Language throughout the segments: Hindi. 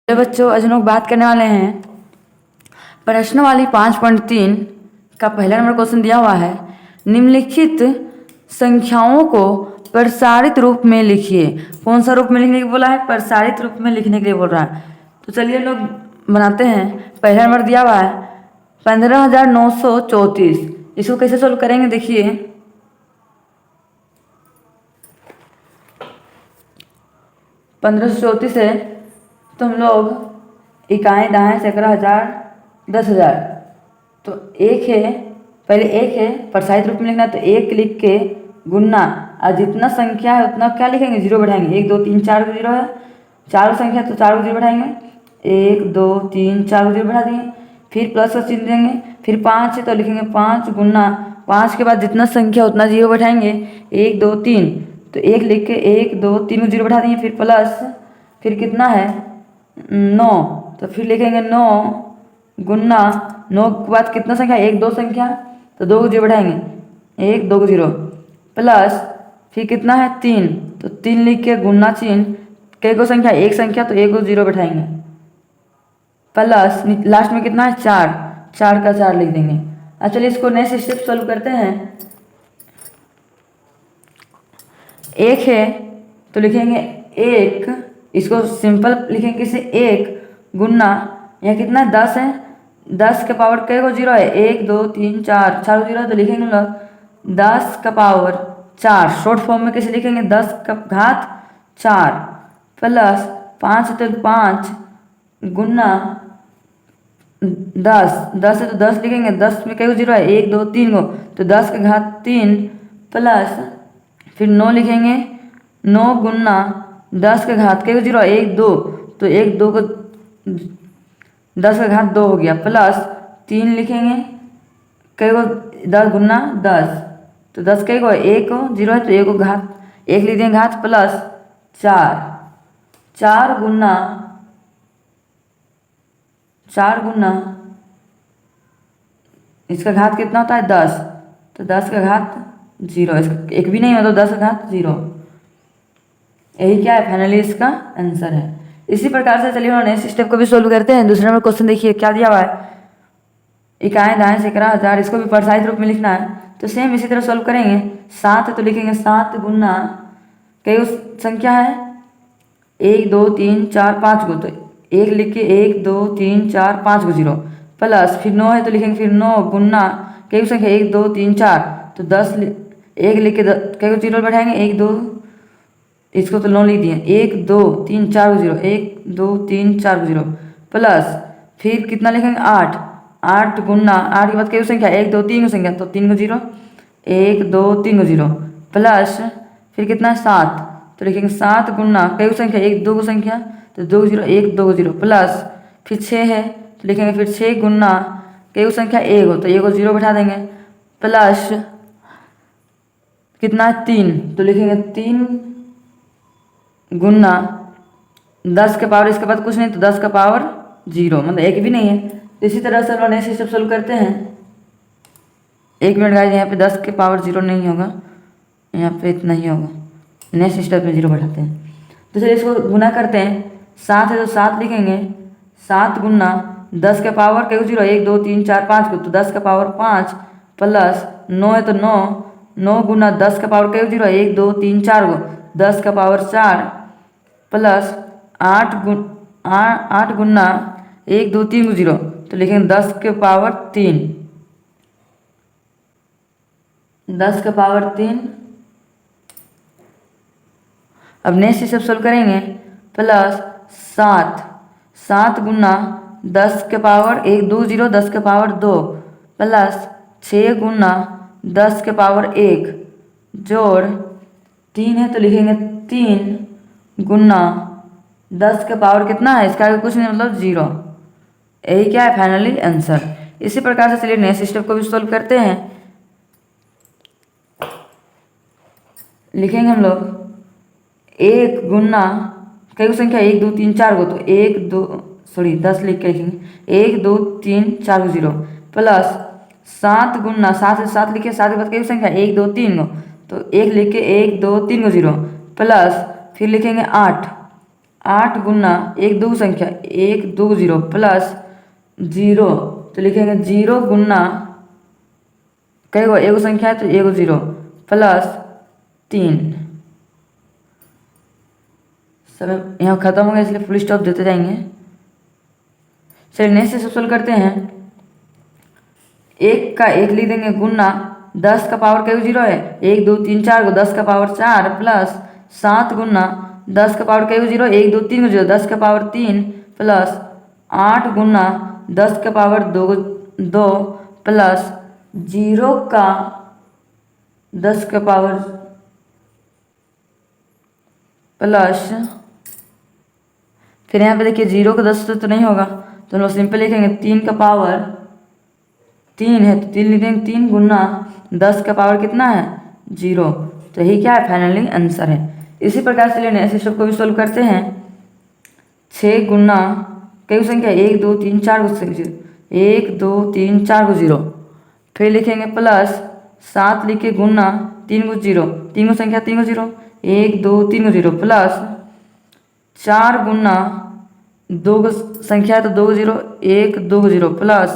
तो बच्चों आज हम लोग बात करने वाले हैं प्रश्नावली 5.3 का पहला नंबर क्वेश्चन दिया हुआ है। निम्नलिखित संख्याओं को प्रसारित रूप में लिखिए। कौन सा रूप में लिखने के लिए बोला है? प्रसारित रूप में लिखने के लिए बोल रहा है। तो चलिए लोग बनाते हैं। पहला नंबर दिया हुआ है 15,934। इसको कैसे सोल्व करेंगे देखिए। पंद्रह सौ चौंतीस है तो हम लोग इकाई दाएं सैकड़ा हजार 10,000 तो एक है, पहले एक है प्रसारित रूप में लिखना तो एक लिख के गुना और जितना संख्या है उतना क्या लिखेंगे? जीरो बढ़ाएंगे। 1 2 3 4 को जीरो है, चार संख्या तो 4 को जीरो बढ़ाएंगे। 1 2 3 4 को जीरो बढ़ा देंगे, फिर प्लस का चिन्ह देंगे। फिर 5 है तो लिखेंगे 5 गुना 5 के बाद जितना संख्या उतना जीरो बैठाएंगे। 1 2 3 तो एक लिख के 1 2 3 को जीरो बढ़ा देंगे। फिर प्लस, फिर कितना है 9 तो फिर लिखेंगे 9 गुना 9 के बाद कितना संख्या? 1 2 संख्या तो 2 को जीरो बढ़ाएंगे। 1 2 को जीरो प्लस फिर कितना है 3 तो 3 लिख के गुना चिन्ह कई को संख्या? एक संख्या तो 1 को जीरो बैठाएंगे प्लस लास्ट में कितना है 4, 4 का 4 लिख देंगे। अब चलिए इसको नेक्स्ट स्टेप सॉल्व करते हैं। एक है तो लिखेंगे 1, इसको सिंपल लिखेंगे किसे? 1 गुना यह कितना 10 है, 10 का पावर कई को जीरो है? 1 2 3 4, 4 को जीरो है तो लिखेंगे हम लोग 10 का पावर 4। शॉर्ट फॉर्म में कैसे लिखेंगे? 10 का घात 4 प्लस 5 तो 5 गुना 10, 10 है तो 10 लिखेंगे। 10 में कई को जीरो है? 1 2 3 को तो 10 का घात 3 प्लस फिर 9 लिखेंगे। 9 गुना 10 का घात कई को जीरो है? 1 2 तो 1 2 को 10 का घात 2 हो गया प्लस 3 लिखेंगे। कई को 10 गुना 10 तो 10 कई को? 1 को जीरो है तो 1 को घात 1 लिख देंगे घात प्लस 4, 4 गुना इसका घात कितना होता है? 10 तो 10 का घात 0, इसका एक भी नहीं हो तो 10 का घात 0। यही क्या है? फाइनली इसका आंसर है। इसी प्रकार से चलिए नेक्स्ट स्टेप को भी सोल्व करते हैं। दूसरे नंबर क्वेश्चन देखिए क्या दिया हुआ है। इकाई दाएं सैकड़ा हजार, इसको भी प्रसारित रूप में लिखना है तो सेम इसी तरह सोल्व करेंगे। 7 है तो लिखेंगे 7 गुना कई संख्या है? 1 2 3 4 5 को तो 1 लिख के 1 2 3 4 5 को जीरो प्लस फिर 9 है तो लिखेंगे फिर 9 गुना कई संख्या? 1 2 3 4 तो 10 1 लिख के कई को जीरो बैठाएंगे? 1 2 इसको तो 9 लिख दिए। 1 2 3 4 को जीरो, 1 2 3 4 को जीरो प्लस फिर कितना लिखेंगे? 8, 8 गुना 8 के बाद कई संख्या? 1 2 3 को संख्या तो 3 को जीरो, 1 2 3 को जीरो प्लस फिर कितना है 7 तो लिखेंगे 7 गुना कई संख्या? 1 2 को संख्या तो 2 को जीरो, 1 2 को जीरो प्लस फिर 6 है तो लिखेंगे फिर 6 गुना कई संख्या? 1 हो तो 1 को जीरो बैठा देंगे प्लस कितना है 3 तो लिखेंगे 3 गुना 10 के पावर इसके बाद कुछ नहीं तो 10 का पावर 0, मतलब एक भी नहीं है। तो इसी तरह से हम नेक्स्ट स्टेप सोल्व करते हैं। 1 मिनट गाइस, यहाँ पे 10 के पावर 0 नहीं होगा, यहाँ पे इतना ही होगा। नेक्स्ट स्टेप में 0 बढ़ाते हैं। तो चलिए इसको गुना करते हैं। 7 है तो 7 लिखेंगे। 7 गुना 10 के पावर कई को जीरो? 1 2 3 4 5 को तो 10 का पावर 5 प्लस 9 है तो 9, 9 गुना 10 का पावर कई को जीरो? 1 2 3 4 को 10 का पावर 4 प्लस 8 गुना 1 2 3 को जीरो तो लिखेंगे 10 के पावर 3, 10 का पावर 3। अब नेक्स्ट स्टेप सोल्व करेंगे। प्लस 7 गुना 10 के पावर 1 2 0 10 के पावर 2 प्लस 6 गुना 10 के पावर 1 जोड़ 3 है तो लिखेंगे 3 गुना 10 के पावर कितना है? इसका आगे कुछ नहीं मतलब 0। यही क्या है? Finally answer. इसी प्रकार से चलिए नेक्स्ट स्टेप को भी सोल्व करते हैं। लिखेंगे हम लोग 1 गुना कई संख्या? 1 2 3 4 को तो 10 लिख के लिखेंगे 1 2 3 4 को 0 प्लस 7 गुना 7 से 7 लिखे, 7 के बाद कई संख्या? 1 2 3 को तो 1 लिख के 1 2 3 को 0 प्लस फिर लिखेंगे 8 8 गुना एक दो संख्या 1 2 0 प्लस 0, तो लिखेंगे 0 गुना कई गो एगो संख्या है तो एगो 0 प्लस 3। समय यहाँ खत्म हो गया इसलिए फुल स्टॉप देते जाएंगे। चलिए नेक्स्ट से सोल्व करते हैं। 1 का 1 लिख देंगे गुना 10 का पावर कई 0 है 1 2 3 4 को 10 का पावर 4 प्लस 7 गुना 10 का पावर कई 0 1 2 3 को 0 10 का पावर 3 प्लस 8 गुना 10 का पावर 2 प्लस 0 का 10 का पावर प्लस, फिर यहाँ पे देखिए 0 का 10 तो नहीं होगा तो हम लोग सिंपल लिखेंगे 3 का पावर 3 है तो 3 लिख देंगे 3 गुना 10 का पावर कितना है 0। तो यही क्या है फाइनली आंसर है। इसी प्रकार से लेने ऐसे सबको भी सोल्व करते हैं। 6 गुना कई संख्या 1 2 3 4 को 1 2 3 4 को 0, फिर लिखेंगे प्लस 7 लिखे गुना 3 को 0 3 को संख्या 3 को 0 1 2 3 को 0 प्लस 4 गुना 2 को संख्या है तो 2 को 0 1 2 को 0 प्लस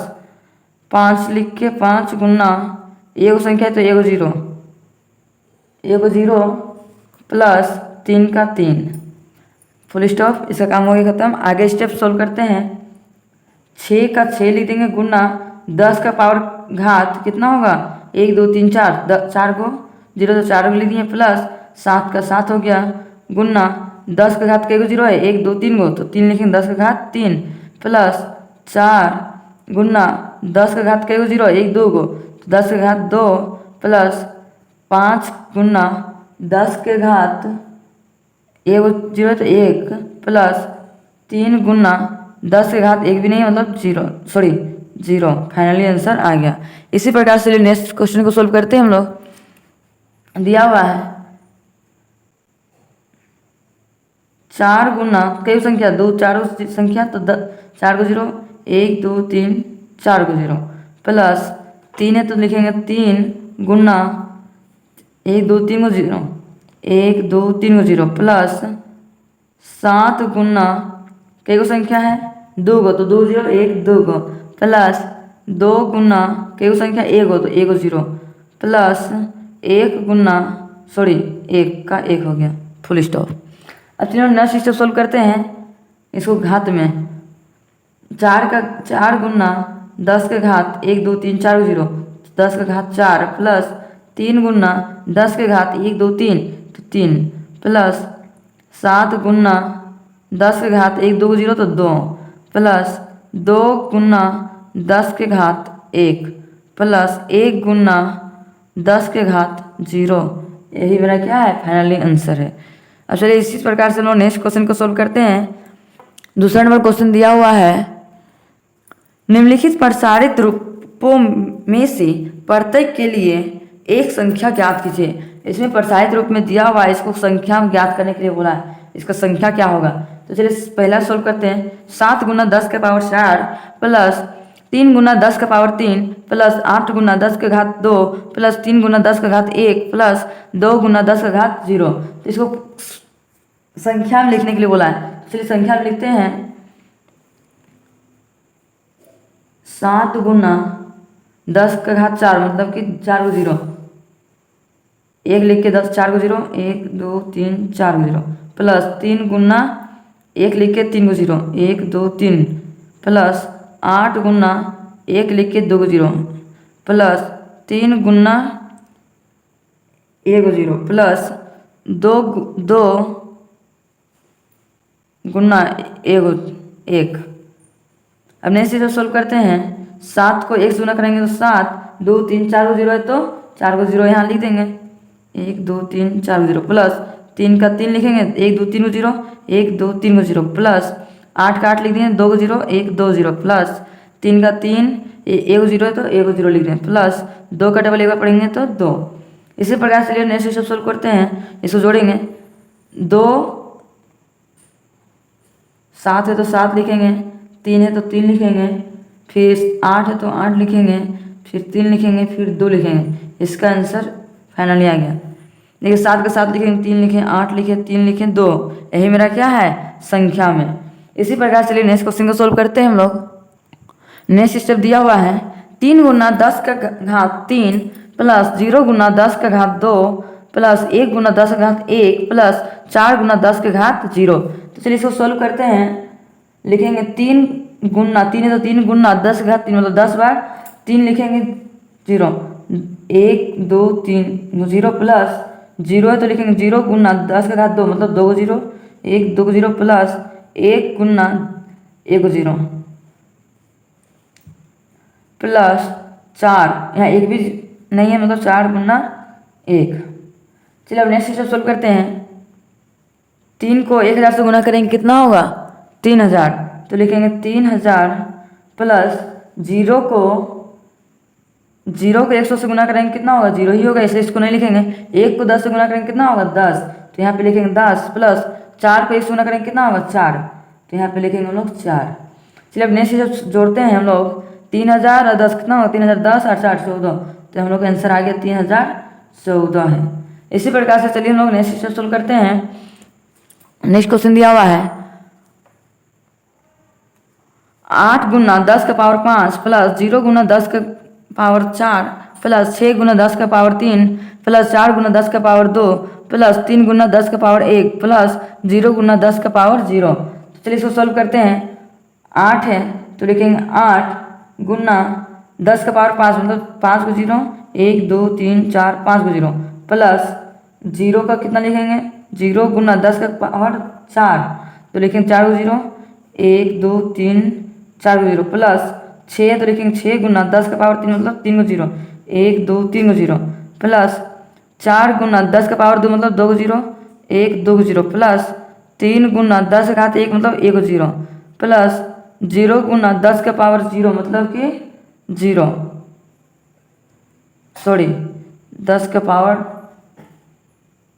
5 लिख के 5 गुना एक संख्या है तो एक 0 प्लस 3 का 3 फुल स्टॉप। इसका काम हो गया खत्म। आगे स्टेप सोल्व करते हैं। 6 का 6 लिख देंगे गुना 10 का पावर घात कितना होगा 1 2 3 4 4 को 0 तो 4 को लिख दिए प्लस 7 का 7 हो गया गुना 10 का घात कई को 0 है 1 2 3 को तो 3 लिखेंगे 10 का घात 3 प्लस 4 गुना 10 का घात कई को 0 1 2 को तो 10 का घात 2 प्लस 5 गुना 10 के घात 1 0 तो 1 प्लस 3 गुना 10 के घात 1 भी नहीं मतलब 0 फाइनली आंसर आ गया। इसी प्रकार से नेक्स्ट क्वेश्चन को सोल्व करते हैं हम लोग। दिया हुआ है 4 गुना कई संख्या 2 4 संख्या तो 4 को 0 1 2 3 4 को 0 प्लस 3 है तो लिखेंगे 3 गुना 1 2 3 को 0 1 2 3 को 0 प्लस 7 गुना कई को संख्या है 2 को तो 2 0 1 2 को प्लस 2 गुना कई को संख्या 1 को तो 1 को 0 प्लस 1 गुना 1 का 1 हो गया फुल स्टॉप। अब चलिए नेक्स्ट स्टेप सोल्व करते हैं। इसको घात में 4 गुना 10 के घात 1 2 3 4 को 0 10 का घात 4 प्लस 3 गुना 10 के घात 1 2 3 तो 3 प्लस 7 गुना 10 के घात 1 2 को 0 तो 2 प्लस 2 गुना 10 के घात 1 प्लस 1 गुना 10 के घात 0। यही मेरा क्या है फाइनली आंसर है। अब चलिए इसी प्रकार से हम लोग नेक्स्ट क्वेश्चन को सोल्व करते हैं। दूसरा नंबर क्वेश्चन दिया हुआ है निम्नलिखित प्रसारित रूपों में से प्रत्येक के लिए एक संख्या ज्ञात कीजिए। इसमें प्रसारित रूप में दिया हुआ है, इसको संख्या में ज्ञात करने के लिए बोला है, इसका संख्या क्या होगा। तो चलिए पहला सोल्व करते हैं। 7 गुना 10 के पावर 4 प्लस 3 गुना 10 का पावर 3 प्लस 8 गुना 10 के घात 2 प्लस 3 गुना 10 का घात 1 प्लस 2 गुना 10 का घात 0। तो इसको संख्या में लिखने के लिए बोला है। चलिए संख्या में लिखते हैं। 7 गुना 10 का घात 4 मतलब कि 4 को 0 1 लिख के 10 4 को 0 1 2 3 4 को 0 प्लस 3 गुना 1 लिख के 3 को 0 1 2 3 प्लस 8 गुना 1 लिख के 2 को 0 प्लस 3 गुना 1 को 0 प्लस 2 गुना 1। अब नेक्स्ट चीज़ सोल्व करते हैं। 7 को 1 से गुना करेंगे तो 7 2 3 4 को 0 है तो 4 को 0 यहाँ लिख देंगे 1 2 3 4 को 0 प्लस 3 का 3 लिखेंगे 1 2 3 को 0 1 2 3 को 0 प्लस 8 का 8 लिख देंगे 2 को 0 1 2 0 प्लस 3 का 3 1 को 0 है तो 1 को 0 लिख देंगे प्लस 2 का डबल एक बार पढ़ेंगे तो 2। इसी प्रकार से नेक्स्ट स्टेप सोल्व करते हैं। इसको जोड़ेंगे 2 7 है तो 7 लिखेंगे 3 है तो 3 लिखेंगे फिर 8 है तो 8 लिखेंगे फिर 3 लिखेंगे फिर 2 लिखेंगे। इसका आंसर फाइनली आ गया। देखिए 7 के साथ लिखेंगे 3 लिखें, 8 लिखें, 3 लिखें, 2, यही मेरा क्या है संख्या में। इसी प्रकार चलिए नेक्स्ट क्वेश्चन को सोल्व करते हैं हम लोग। नेक्स्ट स्टेप दिया हुआ है 3 गुना 10 का घात 3 प्लस 0 गुना 10 का घात 2 प्लस 1 गुना 10 का घात 1 प्लस 4 गुना 10 का घात 0। तो चलिए इसको सोल्व करते हैं। लिखेंगे 3 गुना 3 है तो 3 गुना 10 का घात 3 मतलब 10 बार 3 लिखेंगे 0, 1 2 3 0 प्लस 0 है तो लिखेंगे 0 गुना 10 का घात 2 मतलब 2 0, 1 2 0 प्लस 1 गुना 1 0 प्लस 4, यहाँ एक भी नहीं है मतलब 4 गुना 1। चलिए अब नेक्स्ट स्टेप सोल्व करते हैं। 3 को 1000 से गुना करेंगे कितना होगा 3000, तो लिखेंगे 3000 प्लस 0 को 100 से गुना करेंगे कितना होगा 0 ही होगा, इसलिए इसको नहीं लिखेंगे। 1 को 10 से गुना करेंगे कितना होगा 10, तो यहाँ पे लिखेंगे 10 प्लस 4 को 1 से गुना करेंगे कितना होगा 4, तो यहाँ पे लिखेंगे हम लोग 4। चलिए अब नेक्स्ट स्टेप जोड़ते हैं हम लोग। 3000 और 10 कितना होगा 3010 और 4 14, तो हम लोग का आंसर आ गया 3014 है। इसी प्रकार से चलिए हम लोग नेक्स्ट स्टेप सोल्व करते हैं। नेक्स्ट क्वेश्चन दिया हुआ है 8 गुना 10 का पावर 5 प्लस 0 गुना 10 का पावर 4 प्लस 6 गुना 10 का पावर 3 प्लस 4 गुना 10 का पावर 2 प्लस 3 गुना 10 का पावर 1 प्लस 0 गुना 10 का पावर 0। तो चलिए इसको सोल्व करते हैं। 8 है तो लिखेंगे 8 गुना 10 का पावर 5 मतलब 5 को 0, 1 2 3 4 5 को 0 प्लस 0 का कितना लिखेंगे 0 गुना 10 का पावर 4, तो लिखेंगे 4 को 0, 1 2 3 4 को 0 प्लस 6 तो लिखेंगे 6 गुना 10 का पावर 3 मतलब 3 को 0, 1 2 3 को 0 प्लस 4 गुना 10 का पावर 2 मतलब 2 को 0, 1 2 को 0 प्लस 3 गुना 10 का घात 1 मतलब 1 को 0 प्लस 0 गुना 10 का पावर 0 मतलब कि 0, सॉरी 10 का पावर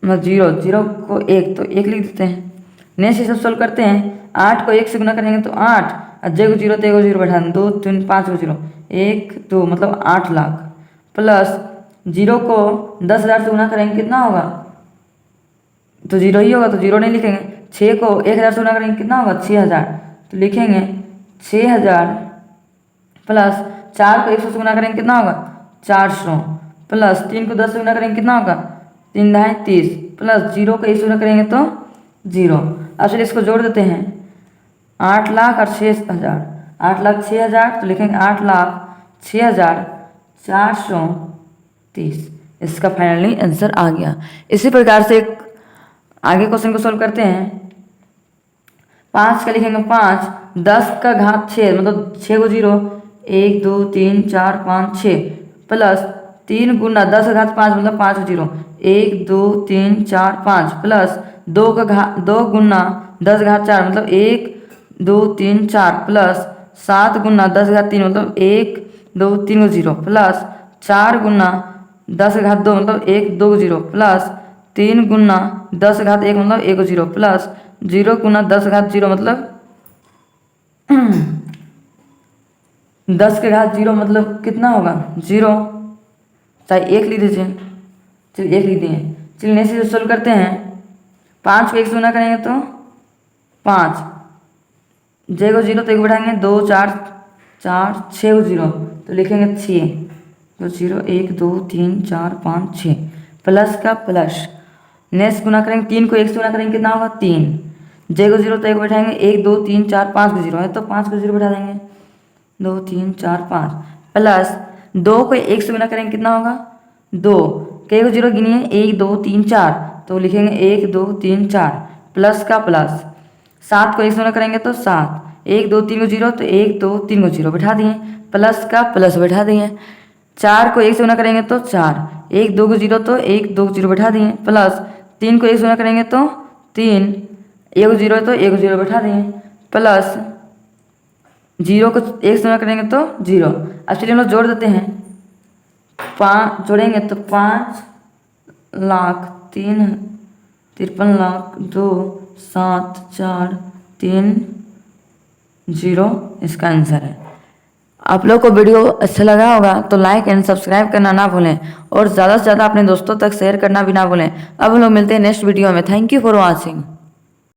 मतलब 0 को 1 तो 1 लिख देते हैं। नेक्स्ट सब सोल्व करते हैं। 8 को 1 से गुना करेंगे तो 8 और जे को 0 तो 1 को 0 बैठा दें 2 3 5 को 0, 1 2 मतलब 8 लाख प्लस 0 को 10,000 से गुना करेंगे कितना होगा तो 0 ही होगा तो 0 नहीं लिखेंगे। 6 को 1000 से गुना करेंगे कितना होगा 6000, तो लिखेंगे 6000 प्लस 4 को 100 से गुना करेंगे कितना होगा 400 प्लस 3 को 10 से गुना करेंगे कितना होगा 3 दाएँ 30 प्लस 0 को 1 से गुना करेंगे तो 0। अब चलिए इसको जोड़ देते हैं। 8 लाख और 6000, 8 लाख 6000 तो लिखेंगे 8 लाख 6430। इसका फाइनली आंसर आ गया। इसी प्रकार से आगे क्वेश्चन को सोल्व करते हैं। 5 का लिखेंगे 5, 10 का घात 6 मतलब 6 को 0, 1 2 3 4 5 6 प्लस 3 गुना 10 का घात 5 मतलब 5 को 0, 1 2 3 4 5 प्लस 2 गुना 10 का घात 4 मतलब 1 2 3 4 प्लस 7 गुना 10 का घात 3 मतलब 1 2 3 को 0 प्लस 4 गुना 10 का घात 2 मतलब 1 2 को 0 प्लस 3 गुना 10 का घात 1 मतलब 1 को 0 प्लस 0 गुना 10 का घात 0 मतलब 10 के घात 0 मतलब कितना होगा 0, चाहे 1 लिख दीजिए। चलिए 1 लिख दिए। चलिए नेक्स्ट सोल्व करते हैं। 5 को 1 से गुना करेंगे तो 5, जे को 0 तो 1 बैठाएंगे 2 4 4 6 को 0 तो लिखेंगे 6 तो 0 1 2 3 4 5 6 प्लस का प्लस। नेक्स्ट गुना करेंगे 3 को 1 से गुना करेंगे कितना होगा 3, जे को 0 तो 1 बैठाएंगे 1 2 3 4 5 को 0 है तो 5 को 0 बैठा देंगे 2 3 4 5 प्लस 2 को 1 से गुना करेंगे कितना होगा 2, कई को 0 गिनिए 1 2 3 4 तो लिखेंगे 1 2 3 4 प्लस का प्लस। 7 को 1 से गुना करेंगे तो 7, 1 2 3 को 0 तो 1 2 3 को 0 बैठा दिए प्लस का प्लस बैठा दिए। 4 को 1 से गुना करेंगे तो 4, 1 2 को 0 तो 1 2 को 0 बैठा दिए प्लस 3 को 1 से गुना करेंगे तो 3, 1 को 0 तो 1 को 0 बैठा दिए प्लस 0 को 1 से गुना करेंगे तो 0। अब चलिए हम लोग जोड़ देते हैं। 5 जोड़ेंगे तो 5 लाख 3 53 लाख 2 7 4 3 0 इसका आंसर है। आप लोग को वीडियो अच्छा लगा होगा तो लाइक एंड सब्सक्राइब करना ना भूलें और ज़्यादा से ज़्यादा अपने दोस्तों तक शेयर करना भी ना भूलें। अब हम लोग मिलते हैं नेक्स्ट वीडियो में। Thank you for watching.